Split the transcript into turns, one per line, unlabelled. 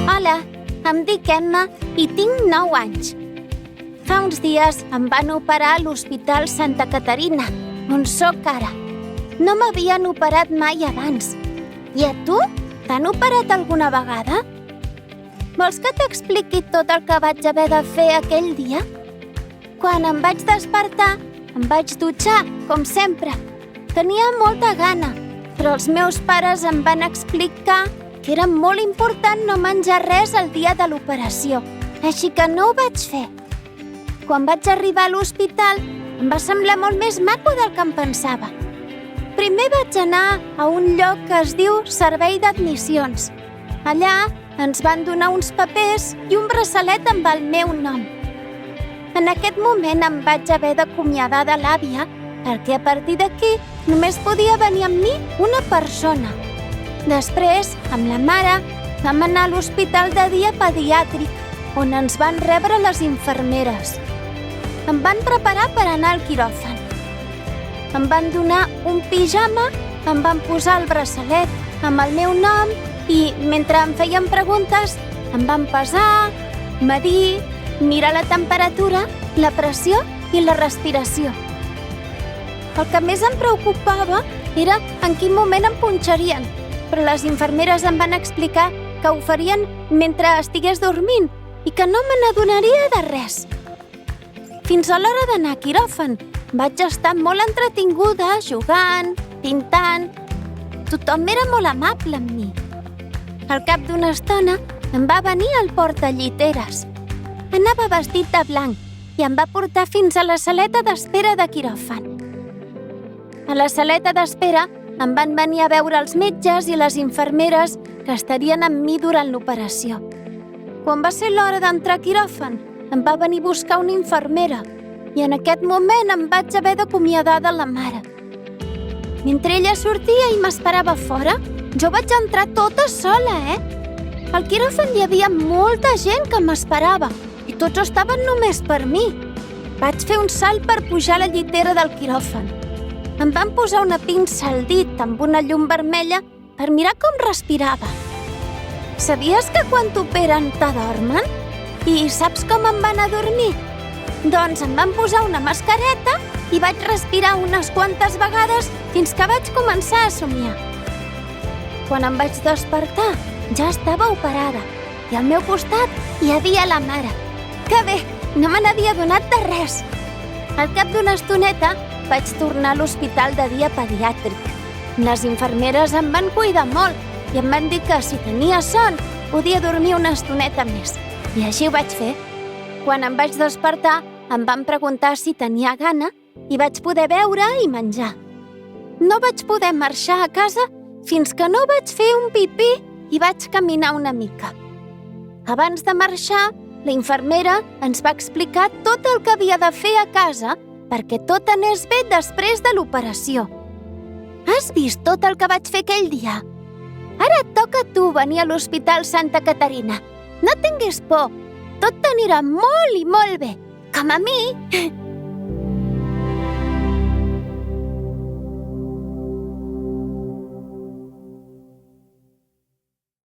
Hola, em dic Emma i tinc 9 anys. Fa uns dies em van operar a l'Hospital Santa Caterina, on sóc ara. No m'havien operat mai abans. I a tu? T'han operat alguna vegada? Vols que t'expliqui tot el que vaig haver de fer aquell dia? Quan em vaig despertar, em vaig dutxar, com sempre. Tenia molta gana, però els meus pares em van explicar que era molt important no menjar res el dia de l'operació, així que no ho vaig fer. Quan vaig arribar a l'hospital, em va semblar molt més maco del que em pensava. Primer vaig anar a un lloc que es diu Servei d'Admissions. Allà ens van donar uns papers i un braçalet amb el meu nom. En aquest moment em vaig haver d'acomiadar de l'àvia perquè a partir d'aquí només podia venir amb mi una persona. Després, amb la mare, vam anar a l'hospital de dia pediàtric, on ens van rebre les infermeres. Em van preparar per anar al quiròfan. Em van donar un pijama, em van posar el braçalet amb el meu nom i, mentre em feien preguntes, em van pesar, medir, mirar la temperatura, la pressió i la respiració. El que més em preocupava era en quin moment em punxarien, però les infermeres em van explicar que ho farien mentre estigués dormint i que no me n'adonaria de res. Fins a l'hora d'anar a quiròfan, vaig estar molt entretinguda, jugant, pintant. Tothom era molt amable amb mi. Al cap d'una estona em va venir el portalliteres. Anava vestit de blanc i em va portar fins a la saleta d'espera de quiròfan. A la saleta d'espera em van venir a veure els metges i les infermeres que estarien amb mi durant l'operació. Quan va ser l'hora d'entrar a quiròfan, em va venir a buscar una infermera i en aquest moment em vaig haver d'acomiadar de la mare. Mentre ella sortia i m'esperava fora, jo vaig entrar tota sola, Al quiròfan hi havia molta gent que m'esperava i tots estaven només per mi. Vaig fer un salt per pujar a la llitera del quiròfan. Em van posar una pinça al dit amb una llum vermella per mirar com respirava. Sabies que quan t'operen t'adormen? I saps com em van adormir? Doncs em van posar una mascareta i vaig respirar unes quantes vegades fins que vaig començar a somiar. Quan em vaig despertar, ja estava operada i al meu costat hi havia la mare. Que bé, no me n'havia donat de res. Al cap d'una estoneta vaig tornar a l'hospital de dia pediàtric. Les infermeres em van cuidar molt i em van dir que si tenia son podia dormir una estoneta més. I així ho vaig fer. Quan em vaig despertar, em van preguntar si tenia gana i vaig poder beure i menjar. No vaig poder marxar a casa fins que no vaig fer un pipí i vaig caminar una mica. Abans de marxar, la infermera ens va explicar tot el que havia de fer a casa perquè tot anés bé després de l'operació. Has vist tot el que vaig fer aquell dia? Ara et toca a tu venir a l'Hospital Santa Caterina. No tinguis por, tot t'anirà molt i molt bé, com a mi.